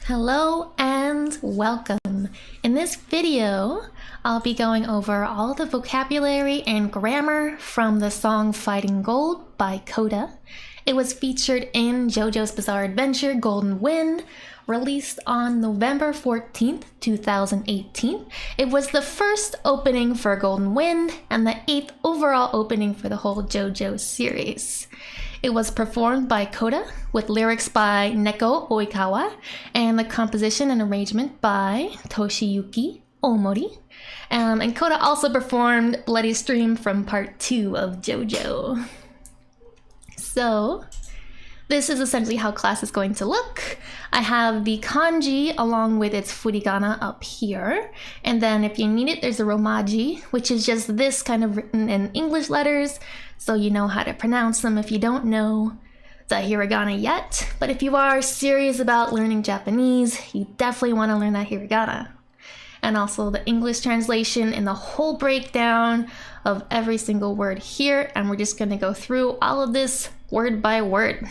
Hello and welcome. In this video, I'll be going over all the vocabulary and grammar from the song Fighting Gold by Coda. It was featured in JoJo's Bizarre Adventure Golden Wind, released on November 14th, 2018. It was the first opening for Golden Wind and the 8th overall opening for the whole JoJo series. It was performed by Coda with lyrics by Neko Oikawa and the composition and arrangement by Toshiyuki Omori. And Coda also performed Bloody Stream from part 2 of JoJo. So, this is essentially how class is going to look. I have the kanji along with its furigana up here. And then if you need it, there's a romaji, which is just this kind of written in English letters, so you know how to pronounce them if you don't know the hiragana yet. But if you are serious about learning Japanese, you definitely want to learn that hiragana. And also the English translation and the whole breakdown of every single word here. And we're just going to go through all of this word by word.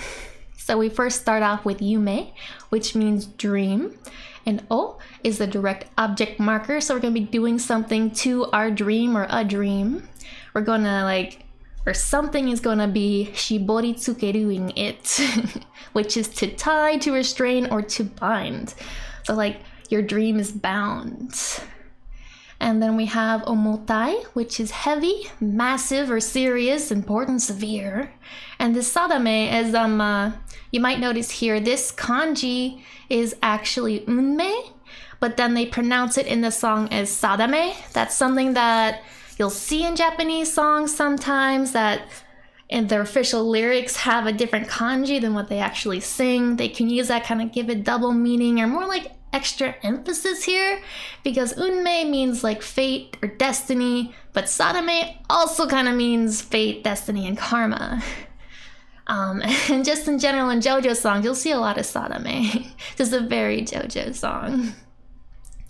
So we first start off with yume, which means dream. And o is the direct object marker. So we're going to be doing something to our dream or a dream. We're going to or something is going to be shibori tsukeruing it, which is to tie, to restrain, or to bind. So your dream is bound. And then we have omotai, which is heavy, massive, or serious, important, severe. And this sadame is, you might notice here, this kanji is actually unme, but then they pronounce it in the song as sadame. That's something that you'll see in Japanese songs sometimes, that in their official lyrics have a different kanji than what they actually sing. They can use that, kind of give it double meaning or more like extra emphasis here, because unme means like fate or destiny, but sadame also kind of means fate, destiny, and karma. And just in general in JoJo songs, you'll see a lot of sadame. Just a very JoJo song.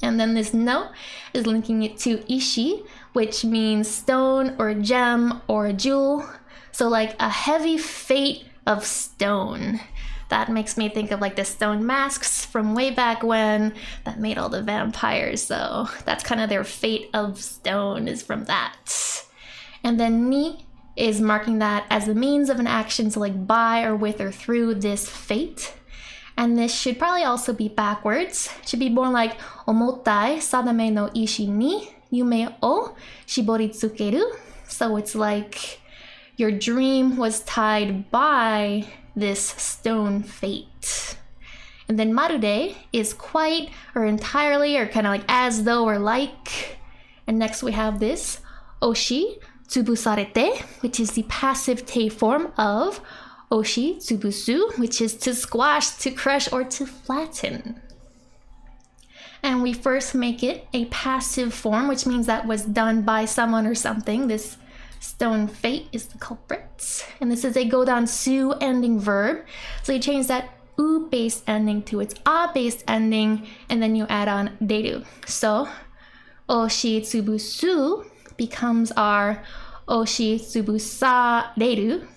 And then this no is linking it to ishi, which means stone or gem or jewel. So like a heavy fate of stone. That makes me think of the stone masks from way back when that made all the vampires. So that's kind of their fate of stone, is from that. And then ni is marking that as a means of an action, so by or with or through this fate. And this should probably also be backwards. It should be more like omotai sadame no ishi ni yume o shibori tsukeru. So it's like your dream was tied by this stone fate. And then marude is quite or entirely or kind of like as though or like. And next we have this oshi tsubusarete, which is the passive te form of oshi tsubusu, which is to squash, to crush, or to flatten. And we first make it a passive form, which means that was done by someone or something. This stone fate is the culprit. And this is a godansu ending verb. So you change that u-based ending to its a-based ending, and then you add on deru. So oshi tsubusu becomes our oshi tsubusareru.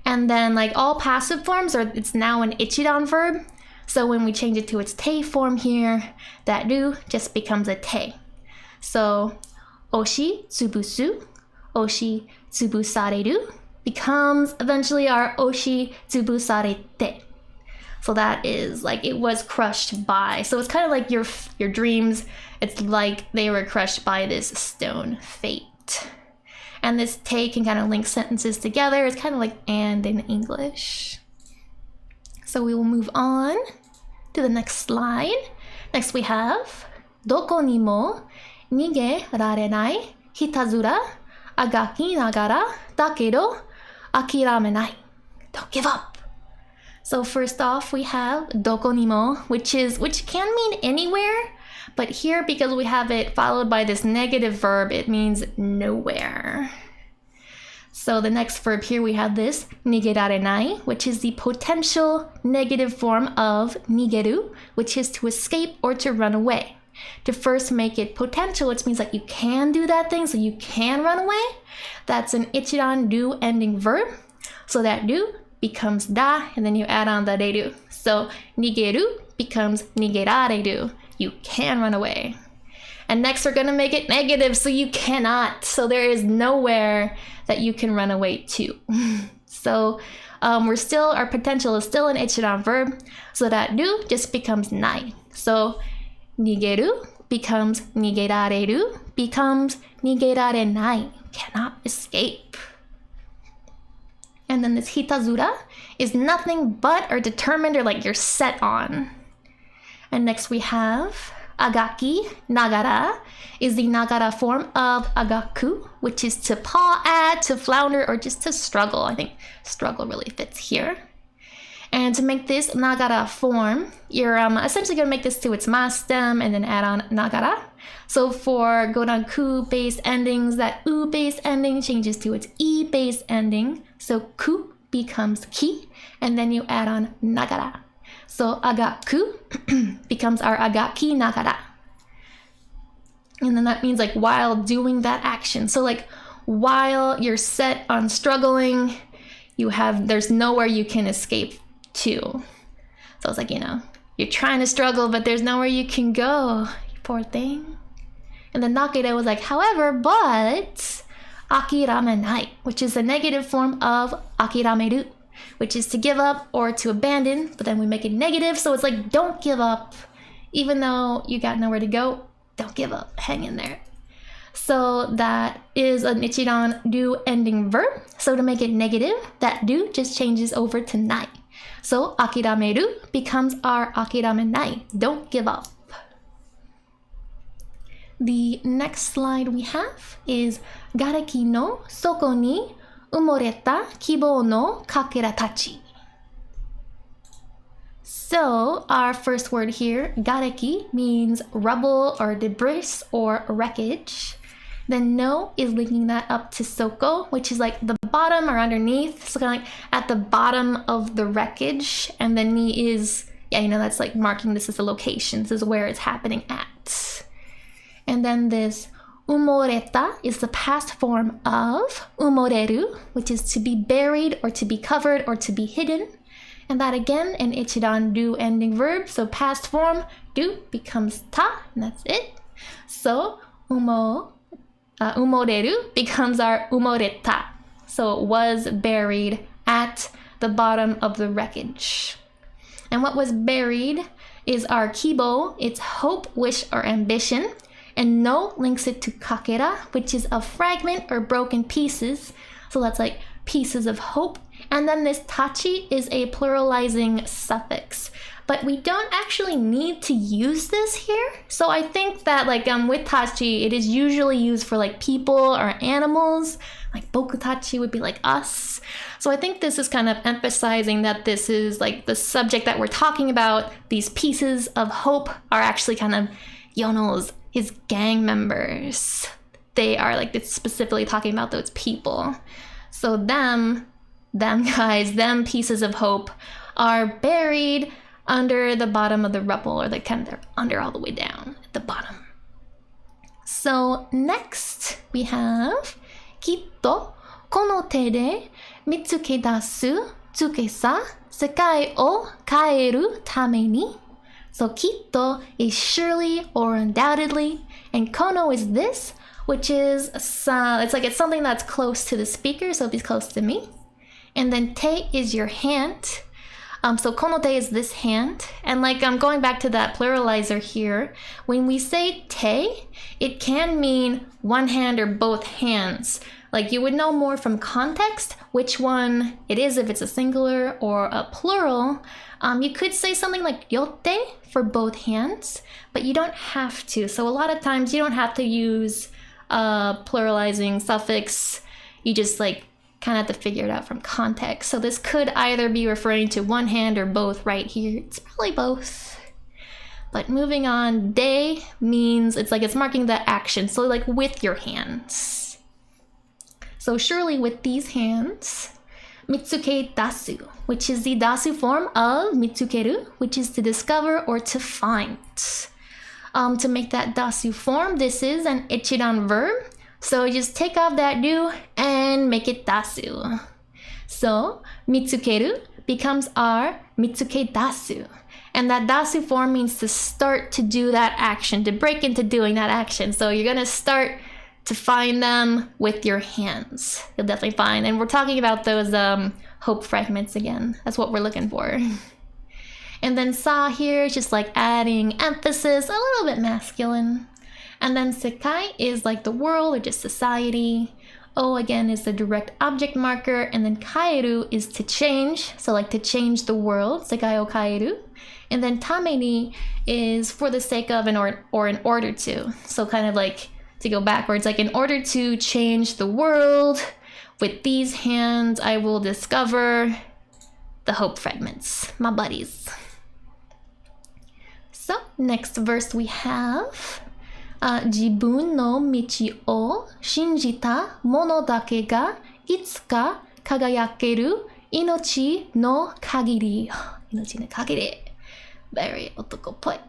And then all passive forms, it's now an ichidan verb. So when we change it to its te form here, that ru just becomes a te. So oshi tsubusu, oshi tsubusareru becomes eventually our oshi tsubusarete. So that is it was crushed by. So it's kind of like your dreams. It's like they were crushed by this stone fate. And this te can kind of link sentences together. It's kind of like and in English. So we will move on to the next slide. Next we have doko ni mo nige rarenai hitazura agaki nagara dakedo akiramenai. Don't give up. So first off we have doko ni mo, which can mean anywhere. But here, because we have it followed by this negative verb, it means nowhere. So the next verb here, we have this nigerarenai, which is the potential negative form of nigeru, which is to escape or to run away. To first make it potential, which means you can do that thing, so you can run away. That's an ichidan do ending verb. So that do becomes da, and then you add on the deru. So, nigeru becomes nigerareru. You can run away. And next we're gonna make it negative, so you cannot. So there is nowhere that you can run away to. So our potential is still an ichiran verb, so that ru just becomes nai. So nigeru becomes nigerareru, becomes nigerarenai, cannot escape. And then this hitazura is nothing but or determined or like you're set on. And next we have agaki, nagara, is the nagara form of agaku, which is to paw at, to flounder, or just to struggle. I think struggle really fits here. And to make this nagara form, you're essentially going to make this to its ma stem and then add on nagara. So for godanku based endings, that u based ending changes to its e based ending. So ku becomes ki, and then you add on nagara. So agaku becomes our agaki nagara. And then that means like while doing that action. So like while you're set on struggling, there's nowhere you can escape to. So it's like, you're trying to struggle, but there's nowhere you can go. You poor thing. And then nakere was like, however, but akiramenai, which is the negative form of akirameru, which is to give up or to abandon, but then we make it negative, so it's like don't give up. Even though you got nowhere to go, don't give up, hang in there. So that is an ichiran do ending verb. So to make it negative, that do just changes over to nai. So akirameru becomes our akiramenai, don't give up. The next slide we have is gareki no soko ni umoreta kibou no kakera tachi. So our first word here, gareki, means rubble or debris or wreckage. Then no is linking that up to soko, which is like the bottom or underneath. So kind of like at the bottom of the wreckage. And then ni is, that's like marking this as a location. This is where it's happening at. And then this umoreta is the past form of umoreru, which is to be buried or to be covered or to be hidden. And that again, an ichiran do ending verb. So past form, do becomes ta, and that's it. So umoreru becomes our umoreta. So it was buried at the bottom of the wreckage. And what was buried is our kibo, it's hope, wish, or ambition. And no links it to kakera, which is a fragment or broken pieces. So that's like pieces of hope. And then this tachi is a pluralizing suffix. But we don't actually need to use this here. So I think that with tachi, it is usually used for like people or animals. Like bokutachi would be like us. So I think this is kind of emphasizing that this is like the subject that we're talking about. These pieces of hope are actually kind of Yono's, his gang members. They are like, it's specifically talking about those people. So them guys, them pieces of hope are buried under the bottom of the rubble, or they're under all the way down at the bottom. So next we have kitto kono te de mitsuke dasu tsukesa sekai o kaeru tame ni. So kitto is surely or undoubtedly, and kono is this, which is it's something that's close to the speaker, so it'll be close to me. And then te is your hand. So kono te is this hand. And I'm going back to that pluralizer here. When we say te, it can mean one hand or both hands. Like you would know more from context which one it is, if it's a singular or a plural. You could say something like yotte for both hands, but you don't have to. So a lot of times you don't have to use a pluralizing suffix. You just kind of have to figure it out from context. So this could either be referring to one hand or both right here. It's probably both. But moving on, de means it's marking the action. So with your hands. So surely with these hands, mitsuke dasu, which is the dasu form of mitsukeru, which is to discover or to find. To make that dasu form, this is an ichiran verb. So just take off that do and make it dasu. So mitsukeru becomes our mitsuke dasu. And that dasu form means to start to do that action, to break into doing that action. So you're gonna start to find them with your hands. You'll definitely find. And we're talking about those hope fragments again. That's what we're looking for. And then sa here is just like adding emphasis, a little bit masculine. And then sekai is like the world or just society. O again is the direct object marker. And then kaeru is to change. So like to change the world, sekai o kaeru. And then tameni is for the sake of or in order to. So kind of like to go backwards, like in order to change the world, with these hands I will discover the hope fragments, my buddies. So next verse we have 自分の道を信じた者だけがいつか輝ける命の限り。命の限り。Very 男っぽい。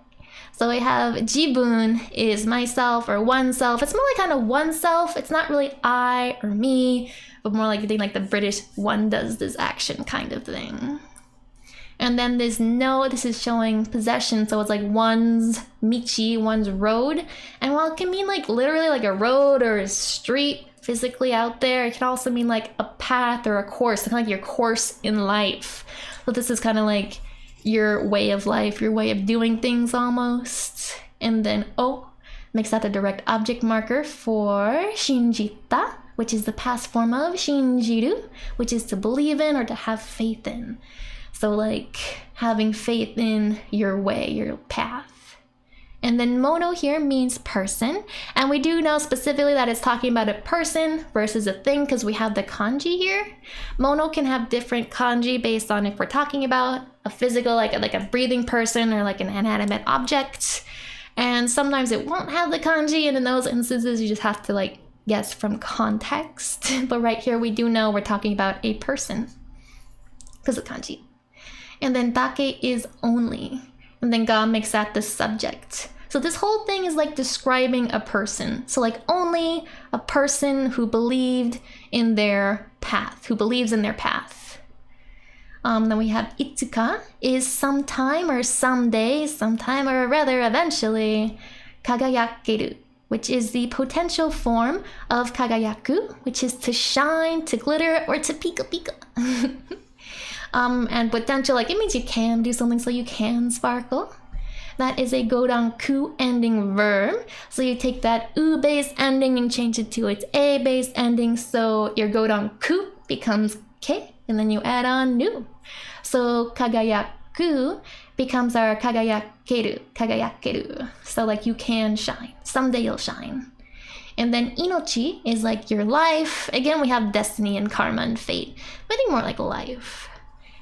So we have jibun is myself or oneself. It's more like kind of oneself. It's not really I or me, but more like a thing like the British one does this action kind of thing. And then this no, this is showing possession. So it's like one's michi, one's road. And while it can mean like literally like a road or a street physically out there, it can also mean like a path or a course, kind of like your course in life. So this is kind of like your way of life, your way of doing things almost. And then O makes that the direct object marker for shinjita, which is the past form of shinjiru, which is to believe in or to have faith in. So like having faith in your way, your path. And then mono here means person. And we do know specifically that it's talking about a person versus a thing because we have the kanji here. Mono can have different kanji based on if we're talking about a physical, like a breathing person or like an inanimate object. And sometimes it won't have the kanji, and in those instances you just have to like guess from context. But right here we do know we're talking about a person because of kanji. And then dake is only. And then ga makes that the subject. So this whole thing is like describing a person. So like only a person who believed in their path, who believes in their path. Then we have itsuka is sometime or someday, sometime or rather eventually, kagayakeru, which is the potential form of kagayaku, which is to shine, to glitter, or to pika pika. And potential, like it means you can do something, so you can sparkle. That is a godan-ku ending verb. So you take that u-based ending and change it to its a-based ending. So your godan-ku becomes ke, and then you add on nu. So kagayaku becomes our kagayakeru. So like you can shine. Someday you'll shine. And then inochi is like your life. Again, we have destiny and karma and fate. But I think more like life.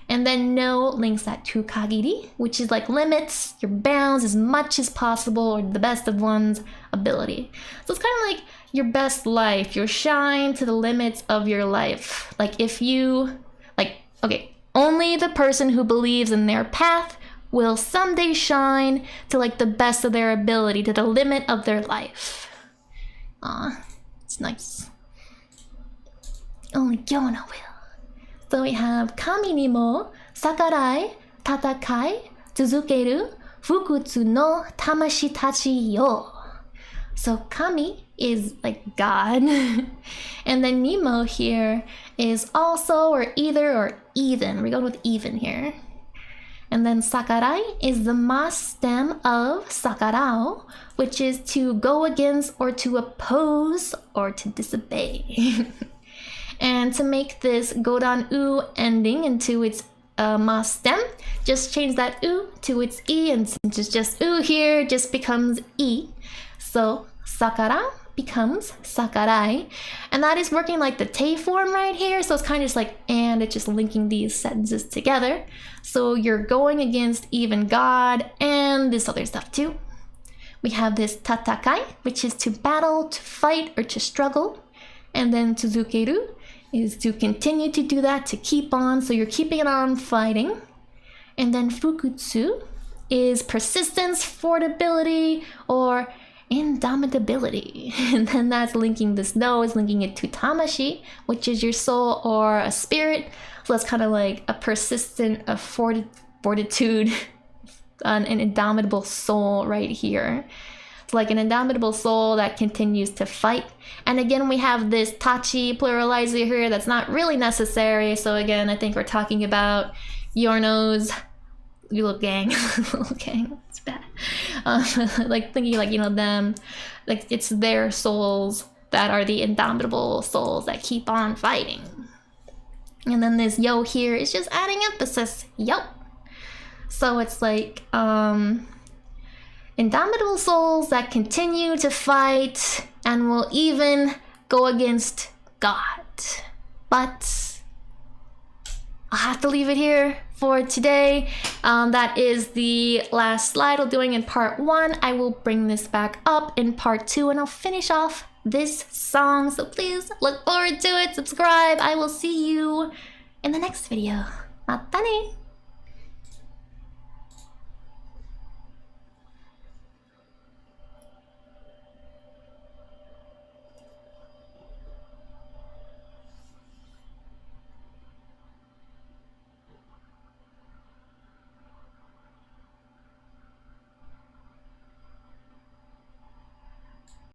And then no links that to kagiri, which is like limits, your bounds as much as possible, or the best of one's ability. So it's kind of like your best life, your shine to the limits of your life. Like if you, like, okay, only the person who believes in their path will someday shine to like the best of their ability, to the limit of their life. Aw, it's nice. Only Yona will. So we have kami ni mo sakarai tatakai tsuzukeru fukutsu no tamashi tachi yo. So kami is like God. And then nimo here is also or either or even. We're going with even here. And then sakarai is the mas stem of sakarao, which is to go against or to oppose or to disobey. And to make this godan u ending into its ma stem, just change that u to its e, and since it's just u here, it just becomes e. So sakara becomes sakarai, and that is working like the te form right here. So it's kind of just like, and it's just linking these sentences together. So you're going against even God and this other stuff too. We have this tatakai, which is to battle, to fight, or to struggle. And then tsuzukeru is to continue to do that, to keep on. So you're keeping on fighting. And then fukutsu is persistence, affordability, or indomitability. And then that's linking this no is linking it to tamashi, which is your soul or a spirit. So that's kind of like a persistent, a fortitude, an indomitable soul right here. It's like an indomitable soul that continues to fight. And again, we have this tachi pluralizer here that's not really necessary. So again, I think we're talking about Yorno's little gang. Little gang, it's bad. Like thinking like, you know, them, like it's their souls that are the indomitable souls that keep on fighting. And then this yo here is just adding emphasis. Yo. So it's like indomitable souls that continue to fight and will even go against God. But I'll have to leave it here for today. That is the last slide I'm doing in part 1. I will bring this back up in part 2 and I'll finish off this song. So please look forward to it, subscribe. I will see you in the next video. Mata ne!